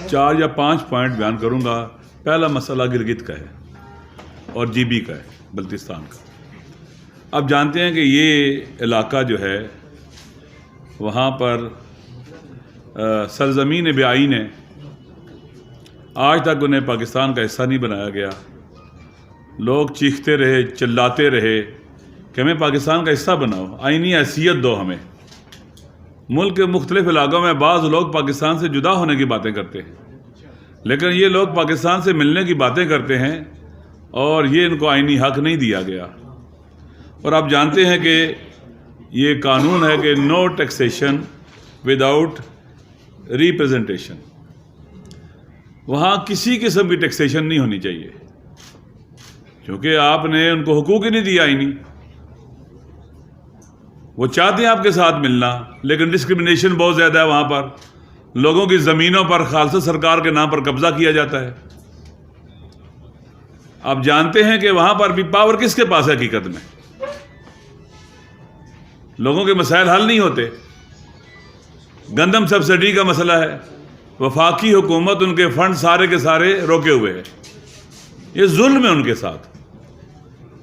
4 یا 5 پوائنٹ بیان کروں گا۔ پہلا مسئلہ گلگت کا ہے اور جی بی کا ہے، بلتستان کا۔ اب جانتے ہیں کہ یہ علاقہ جو ہے وہاں پر سرزمین بے آئین ہے، آج تک انہیں پاکستان کا حصہ نہیں بنایا گیا۔ لوگ چیختے رہے، چلاتے رہے کہ ہمیں پاکستان کا حصہ بناؤ، آئینی حیثیت دو ہمیں۔ ملک کے مختلف علاقوں میں بعض لوگ پاکستان سے جدا ہونے کی باتیں کرتے ہیں، لیکن یہ لوگ پاکستان سے ملنے کی باتیں کرتے ہیں اور یہ ان کو آئینی حق نہیں دیا گیا۔ اور آپ جانتے ہیں کہ یہ قانون ہے کہ نو ٹیکسیشن وداؤٹ ریپریزنٹیشن، وہاں کسی قسم کی ٹیکسیشن نہیں ہونی چاہیے، کیونکہ آپ نے ان کو حقوق ہی نہیں دیا آئینی۔ وہ چاہتے ہیں آپ کے ساتھ ملنا، لیکن ڈسکرمنیشن بہت زیادہ ہے وہاں پر۔ لوگوں کی زمینوں پر خالصہ سرکار کے نام پر قبضہ کیا جاتا ہے۔ آپ جانتے ہیں کہ وہاں پر بھی پاور کس کے پاس ہے حقیقت میں؟ لوگوں کے مسائل حل نہیں ہوتے۔ گندم سبسڈی کا مسئلہ ہے، وفاقی حکومت ان کے فنڈ سارے کے سارے روکے ہوئے ہے۔ یہ ظلم ہے ان کے ساتھ۔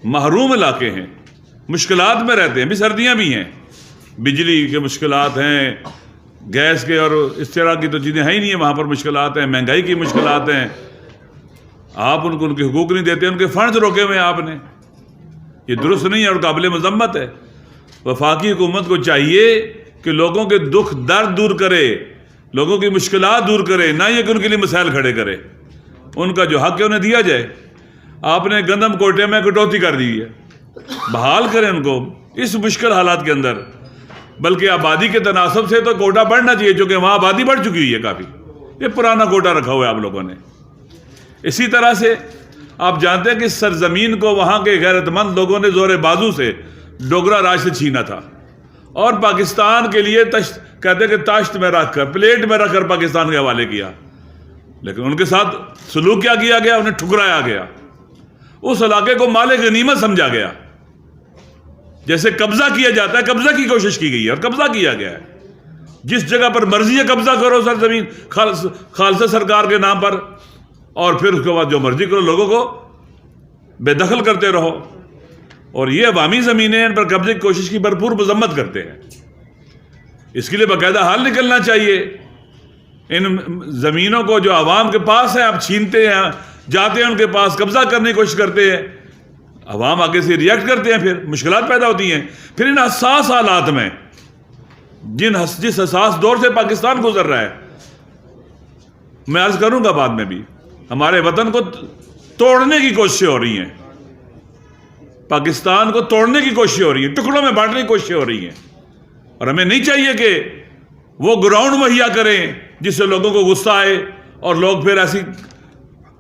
محروم علاقے ہیں، مشکلات میں رہتے ہیں، بھی سردیاں بھی ہیں، بجلی کے مشکلات ہیں، گیس کے اور اس طرح کی تو چیزیں ہیں ہی نہیں ہیں، وہاں پر مشکلات ہیں، مہنگائی کی مشکلات ہیں۔ آپ ان کو ان کے حقوق نہیں دیتے، ان کے فنڈز روکے ہوئے ہیں آپ نے۔ یہ درست نہیں ہے اور قابل مذمت ہے۔ وفاقی حکومت کو چاہیے کہ لوگوں کے دکھ درد دور کرے، لوگوں کی مشکلات دور کرے، نہ یہ کہ ان کے لیے مسائل کھڑے کرے۔ ان کا جو حق ہے انہیں دیا جائے۔ آپ نے گندم کوٹے میں کٹوتی کر دی ہے، بحال کریں ان کو اس مشکل حالات کے اندر۔ بلکہ آبادی کے تناسب سے تو کوٹا بڑھنا چاہیے، چونکہ وہاں آبادی بڑھ چکی ہوئی ہے کافی۔ یہ پرانا کوٹا رکھا ہوا ہے آپ لوگوں نے۔ اسی طرح سے آپ جانتے ہیں کہ سرزمین کو وہاں کے غیرت مند لوگوں نے زور بازو سے ڈوگرا راج سے چھینا تھا اور پاکستان کے لیے کہتے کہ تاشت میں رکھ کر، پلیٹ میں رکھ کر پاکستان کے حوالے کیا۔ لیکن ان کے ساتھ سلوک کیا کیا گیا؟ انہیں ٹھکرایا گیا۔ اس علاقے کو مال غنیمت سمجھا گیا، جیسے قبضہ کیا جاتا ہے، قبضہ کی کوشش کی گئی ہے اور قبضہ کیا گیا ہے۔ جس جگہ پر مرضی ہے قبضہ کرو سرزمین خالصہ سرکار کے نام پر، اور پھر اس کے بعد جو مرضی کرو، لوگوں کو بے دخل کرتے رہو۔ اور یہ عوامی زمینیں ان پر قبضے کی کوشش کی بھرپور مذمت کرتے ہیں۔ اس کے لیے باقاعدہ حل نکلنا چاہیے۔ ان زمینوں کو جو عوام کے پاس ہے آپ چھینتے ہیں، جاتے ہیں ان کے پاس، قبضہ کرنے کی کوشش کرتے ہیں، عوام آگے سے ریئیکٹ کرتے ہیں، پھر مشکلات پیدا ہوتی ہیں۔ پھر ان حساس حالات میں جس حساس دور سے پاکستان گزر رہا ہے، میں عرض کروں گا بعد میں بھی، ہمارے وطن کو توڑنے کی کوششیں ہو رہی ہیں، پاکستان کو توڑنے کی کوششیں ہو رہی ہیں، ٹکڑوں میں بانٹنے کی کوششیں ہو رہی ہیں۔ اور ہمیں نہیں چاہیے کہ وہ گراؤنڈ مہیا کریں جس سے لوگوں کو غصہ آئے اور لوگ پھر ایسی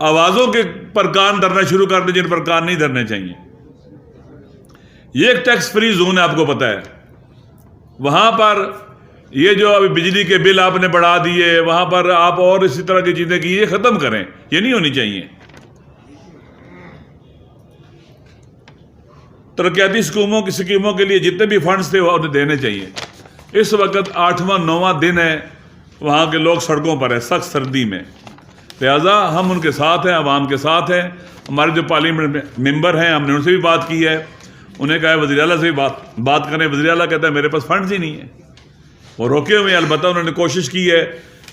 آوازوں کے پر کان دھرنا شروع کر دیں جن پر کان نہیں دھرنے چاہیے۔ یہ ایک ٹیکس فری زون ہے، آپ کو پتا ہے۔ وہاں پر یہ جو ابھی بجلی کے بل آپ نے بڑھا دیے، وہاں پر آپ اور اسی طرح کی چیزیں کی، یہ ختم کریں، یہ نہیں ہونی چاہیے۔ ترقیاتی اسکیموں کے لیے جتنے بھی فنڈز تھے وہ انہیں دینے چاہیے۔ اس وقت 8واں 9واں دن ہے، وہاں کے لوگ سڑکوں پر ہیں سخت سردی میں، لہٰذا ہم ان کے ساتھ ہیں، عوام کے ساتھ ہیں۔ ہمارے جو پارلیمنٹ ممبر ہیں، ہم نے ان سے بھی بات کی ہے، انہیں کہا ہے وزیر اعلیٰ سے بھی بات کریں۔ وزیر اعلیٰ کہتا ہے میرے پاس فنڈز ہی نہیں ہیں، وہ روکے ہوئے ہیں۔ البتہ انہوں نے کوشش کی ہے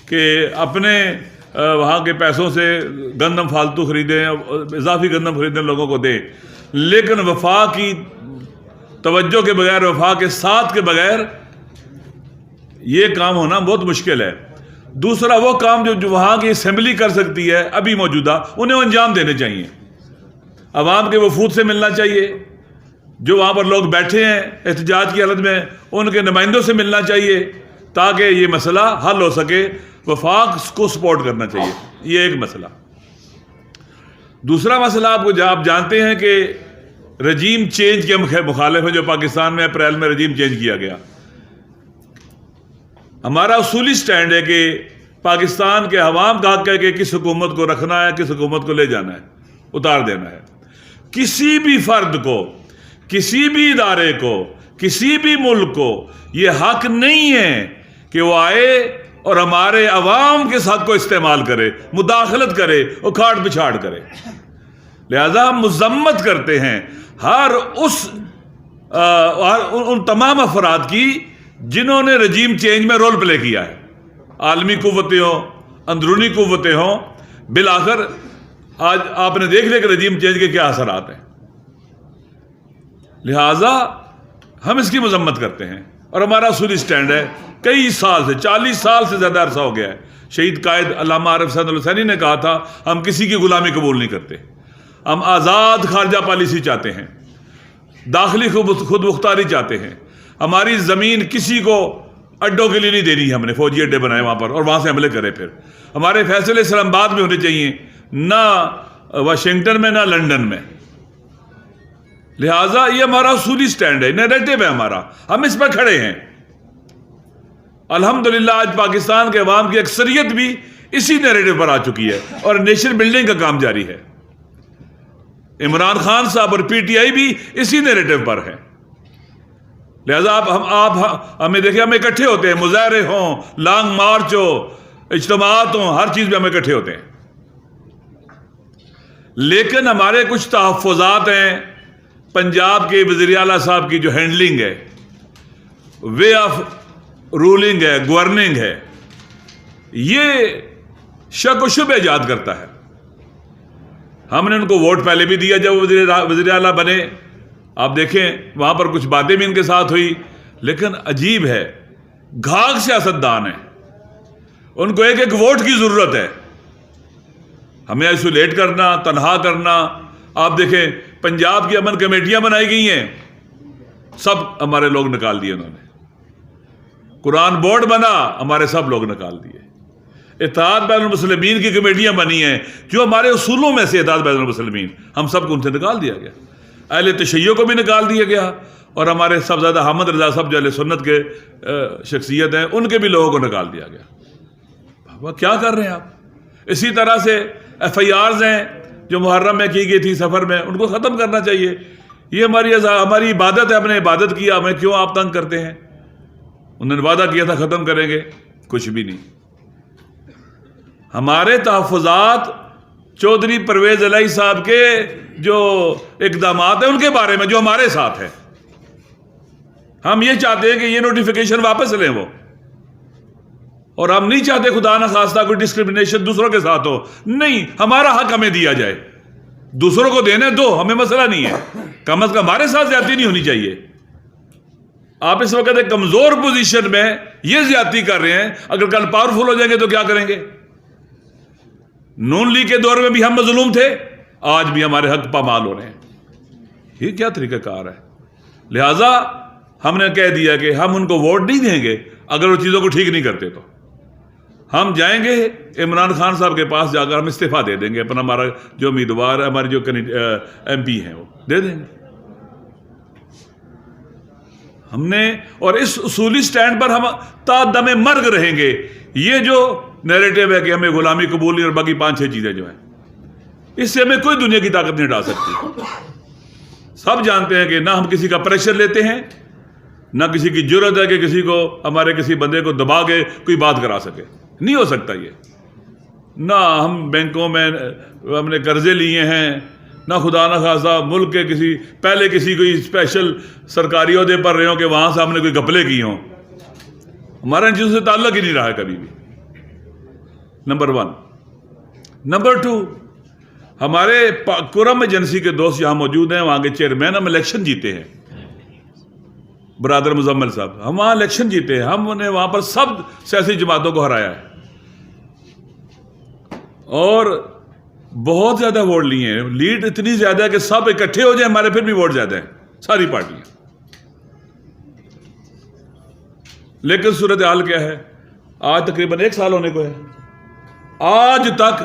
کہ اپنے وہاں کے پیسوں سے گندم فالتو خریدیں، اضافی گندم خریدیں، لوگوں کو دیں، لیکن وفا کی توجہ کے بغیر، وفا کے ساتھ کے بغیر یہ کام ہونا بہت مشکل ہے۔ دوسرا وہ کام جو وہاں کی اسمبلی کر سکتی ہے ابھی موجودہ، انہیں انجام دینے چاہیے۔ عوام کے وفود سے ملنا چاہیے، جو وہاں پر لوگ بیٹھے ہیں احتجاج کی حالت میں، ان کے نمائندوں سے ملنا چاہیے تاکہ یہ مسئلہ حل ہو سکے۔ وفاق کو سپورٹ کرنا چاہیے، یہ ایک مسئلہ۔ دوسرا مسئلہ آپ جانتے ہیں کہ رجیم چینج کے مخالف ہے، جو پاکستان میں اپریل میں رجیم چینج کیا گیا۔ ہمارا اصولی سٹینڈ ہے کہ پاکستان کے عوام کا حق ہے کہ کس حکومت کو رکھنا ہے، کس حکومت کو لے جانا ہے، اتار دینا ہے۔ کسی بھی فرد کو، کسی بھی ادارے کو، کسی بھی ملک کو یہ حق نہیں ہے کہ وہ آئے اور ہمارے عوام کے حق کو استعمال کرے، مداخلت کرے، اکھاڑ پچھاڑ کرے. لہذا ہم مذمت کرتے ہیں ان تمام افراد کی جنہوں نے رجیم چینج میں رول پلے کیا ہے، عالمی قوتیں ہوں، اندرونی قوتیں ہوں. بالآخر آج آپ نے دیکھ لیا کہ رجیم چینج کے کیا اثرات ہیں. لہذا ہم اس کی مذمت کرتے ہیں اور ہمارا اصولی سٹینڈ ہے. کئی سال سے 40 سال سے زیادہ عرصہ ہو گیا ہے. شہید قائد علامہ عارف سعد الحسینی نے کہا تھا ہم کسی کی غلامی قبول نہیں کرتے، ہم آزاد خارجہ پالیسی چاہتے ہیں، داخلی خود مختاری چاہتے ہیں. ہماری زمین کسی کو اڈوں کے لیے نہیں دینی ہے، ہم نے فوجی اڈے بنائے وہاں پر اور وہاں سے حملے کرے. پھر ہمارے فیصلے اسلام آباد میں ہونے چاہیے، نہ واشنگٹن میں، نہ لندن میں. لہٰذا یہ ہمارا اصولی سٹینڈ ہے، نیریٹو ہے ہمارا، ہم اس پر کھڑے ہیں. الحمدللہ آج پاکستان کے عوام کی اکثریت بھی اسی نیریٹو پر آ چکی ہے اور نیشن بلڈنگ کا کام جاری ہے. عمران خان صاحب اور پی ٹی آئی بھی اسی نیریٹو پر ہے. لہذا آپ ہمیں دیکھیں، ہم اکٹھے ہوتے ہیں، مظاہرے ہوں، لانگ مارچ ہو، اجتماعات ہوں، ہر چیز میں ہم اکٹھے ہوتے ہیں. لیکن ہمارے کچھ تحفظات ہیں. پنجاب کے وزیر اعلیٰ صاحب کی جو ہینڈلنگ ہے، وے آف رولنگ ہے، گورننگ ہے، یہ شک و شبہ ایجاد کرتا ہے. ہم نے ان کو ووٹ پہلے بھی دیا جب وہ وزیر اعلیٰ بنے. آپ دیکھیں وہاں پر کچھ باتیں بھی ان کے ساتھ ہوئی، لیکن عجیب ہے، گھاگ سیاستدان ہیں، ان کو ایک ایک ووٹ کی ضرورت ہے. ہمیں آئسولیٹ کرنا، تنہا کرنا. آپ دیکھیں پنجاب کی امن کمیٹیاں بنائی گئی ہیں، سب ہمارے لوگ نکال دیے انہوں نے. قرآن بورڈ بنا، ہمارے سب لوگ نکال دیے. اتحاد بین المسلمین کی کمیٹیاں بنی ہیں جو ہمارے اصولوں میں سے اتحاد بین المسلمین، ہم سب کو ان سے نکال دیا گیا. اہل تشیع کو بھی نکال دیا گیا اور ہمارے سب زیادہ حامد رضا صاحب جو اہل سنت کے شخصیت ہیں ان کے بھی لوگوں کو نکال دیا گیا. بابا کیا کر رہے ہیں آپ؟ اسی طرح سے ایف آئی آرز ہیں جو محرم میں کی گئی تھی سفر میں، ان کو ختم کرنا چاہیے. یہ ہماری عبادت ہے، ہم نے عبادت کیا، ہمیں کیوں آپ تنگ کرتے ہیں؟ انہوں نے وعدہ کیا تھا ختم کریں گے، کچھ بھی نہیں. ہمارے تحفظات چودھری پرویز الہی صاحب کے جو اقدامات ہیں ان کے بارے میں جو ہمارے ساتھ ہے، ہم یہ چاہتے ہیں کہ یہ نوٹیفیکیشن واپس لیں وہ. اور ہم نہیں چاہتے خدا نہ خواستہ کوئی ڈسکرمنیشن دوسروں کے ساتھ ہو. نہیں، ہمارا حق ہمیں دیا جائے، دوسروں کو دینے دو، ہمیں مسئلہ نہیں ہے. کم از کم ہمارے ساتھ زیادتی نہیں ہونی چاہیے. آپ اس وقت ایک کمزور پوزیشن میں یہ زیادتی کر رہے ہیں، اگر کل پاورفل ہو جائیں گے تو کیا کریں گے؟ نون لیگ کے دور میں بھی ہم مظلوم تھے، آج بھی ہمارے حق پامال ہو رہے ہیں. یہ کیا طریقہ کار ہے؟ لہٰذا ہم نے کہہ دیا کہ ہم ان کو ووٹ نہیں دیں گے اگر وہ چیزوں کو ٹھیک نہیں کرتے. تو ہم جائیں گے عمران خان صاحب کے پاس، جا کر ہم استعفیٰ دے دیں گے. اپنا ہمارا جو امیدوار ہے، ہمارے جو ایم پی ہیں، وہ دے دیں گے. ہم نے اور اس اصولی سٹینڈ پر ہم تا دم مرگ رہیں گے. یہ جو نیریٹو ہے کہ ہمیں غلامی قبول نہیں اور باقی 5-6 چیزیں جو ہیں، اس سے ہمیں کوئی دنیا کی طاقت نہیں ہٹا سکتی. سب جانتے ہیں کہ نہ ہم کسی کا پریشر لیتے ہیں، نہ کسی کی جرت ہے کہ کسی کو، ہمارے کسی بندے کو دبا کے کوئی بات کرا سکے. نہیں ہو سکتا یہ. نہ ہم بینکوں میں ہم نے قرضے لیے ہیں، نہ خدا نہ خاصا ملک کے پہلے کسی کوئی اسپیشل سرکاری عہدے پر رہے ہوں کہ وہاں سے ہم نے کوئی گپلے کی ہوں. ہمارا ان چیزوں سے تعلق ہی نہیں رہا ہے کبھی بھی. نمبر 1. نمبر 2، ہمارے قرم ایجنسی کے دوست یہاں موجود ہیں، وہاں کے چیئرمین. ہم الیکشن جیتے ہیں، برادر مزمل صاحب، ہم وہاں الیکشن جیتے ہیں. ہم نے وہاں پر سب سیاسی جماعتوں کو ہرایا ہے اور بہت زیادہ ووٹ لیے ہیں. لیڈ اتنی زیادہ ہے کہ سب اکٹھے ہو جائیں ہمارے پھر بھی ووٹ زیادہ ہیں، ساری پارٹیاں. لیکن صورتحال کیا ہے؟ آج تقریباً 1 سال ہونے کو ہے، آج تک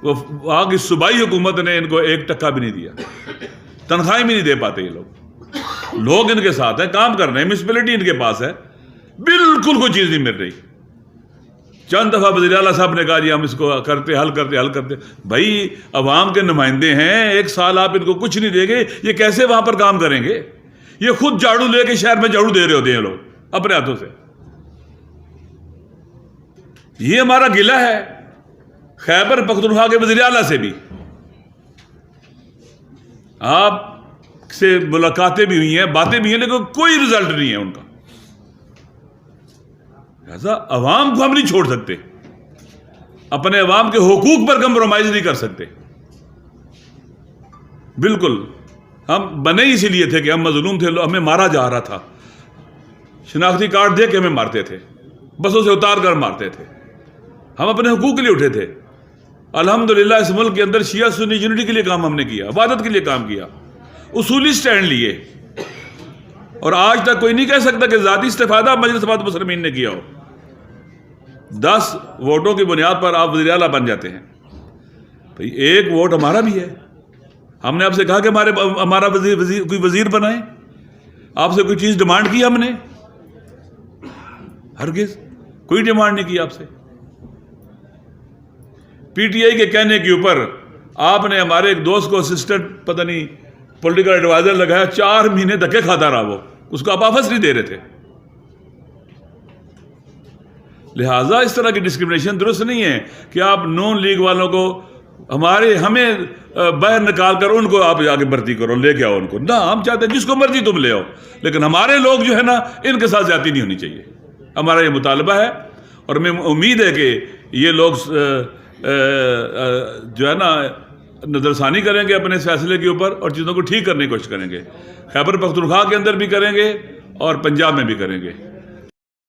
وہاں کی صوبائی حکومت نے ان کو 1 ٹکا بھی نہیں دیا. تنخواہیں بھی نہیں دے پاتے. یہ لوگ ان کے ساتھ ہیں، کام کر رہے ہیں، میونسپلٹی ان کے پاس ہے، بالکل کوئی چیز نہیں مل رہی. چند دفعہ وزیر اعلیٰ صاحب نے کہا جی ہم اس کو حل کرتے. بھائی عوام کے نمائندے ہیں، 1 سال آپ ان کو کچھ نہیں دیں گے، یہ کیسے وہاں پر کام کریں گے؟ یہ خود جھاڑو لے کے شہر میں جھاڑو دے رہے ہوتے ہیں لوگ اپنے ہاتھوں سے. یہ ہمارا گلہ ہے خیبر پختونخوا کے وزیر اعلیٰ سے بھی. آپ سے ملاقاتیں بھی ہوئی ہیں, باتیں بھی ہیں, لیکن کوئی رزلٹ نہیں ہے ان کا. لہذا عوام کو ہم نہیں چھوڑ سکتے, اپنے عوام کے حقوق پر کمپرومائز نہیں کر سکتے. بالکل ہم بنے اسی لیے تھے کہ ہم مظلوم تھے, ہمیں مارا جا رہا تھا, شناختی کارڈ دے کے ہمیں مارتے تھے, بسوں سے اتار کر مارتے تھے. ہم اپنے حقوق کے لیے اٹھے تھے. الحمدللہ اس ملک کے اندر شیعہ سنی یونٹی کے لیے کام ہم نے کیا, عبادت کے لیے کام کیا, اصولی سٹینڈ لیے. اور آج تک کوئی نہیں کہہ سکتا کہ ذاتی استفادہ مجلس اتحاد المسلمین نے کیا ہو. 10 ووٹوں کی بنیاد پر آپ وزیر اعلیٰ بن جاتے ہیں. بھئی ایک ووٹ ہمارا بھی ہے. ہم نے آپ سے کہا کہ ہمارا کوئی وزیر بنائیں, آپ سے کوئی چیز ڈیمانڈ کی ہم نے؟ ہرگز کوئی ڈیمانڈ نہیں کی آپ سے. پی ٹی آئی کے کہنے کے اوپر آپ نے ہمارے ایک دوست کو اسسٹنٹ پتہ نہیں پولیٹیکل ایڈوائزر لگایا, 4 مہینے دھکے کھاتا رہا وہ, اس کو آپ واپس نہیں دے رہے تھے. لہٰذا اس طرح کی ڈسکرمنیشن درست نہیں ہے کہ آپ نون لیگ والوں کو ہمیں باہر نکال کر ان کو آپ آگے بھرتی کرو, لے کے آؤ ان کو. نہ, ہم چاہتے ہیں جس کو مرضی تم لے آؤ, لیکن ہمارے لوگ جو ہے نا ان کے ساتھ زیادتی نہیں ہونی چاہیے. ہمارا یہ مطالبہ ہے, اور ہمیں امید ہے کہ یہ لوگ جو ہے نا نظر ثانی کریں گے اپنے فیصلے کے اوپر, اور چیزوں کو ٹھیک کرنے کی کوشش کریں گے. خیبر پختونخوا کے اندر بھی کریں گے اور پنجاب میں بھی کریں گے.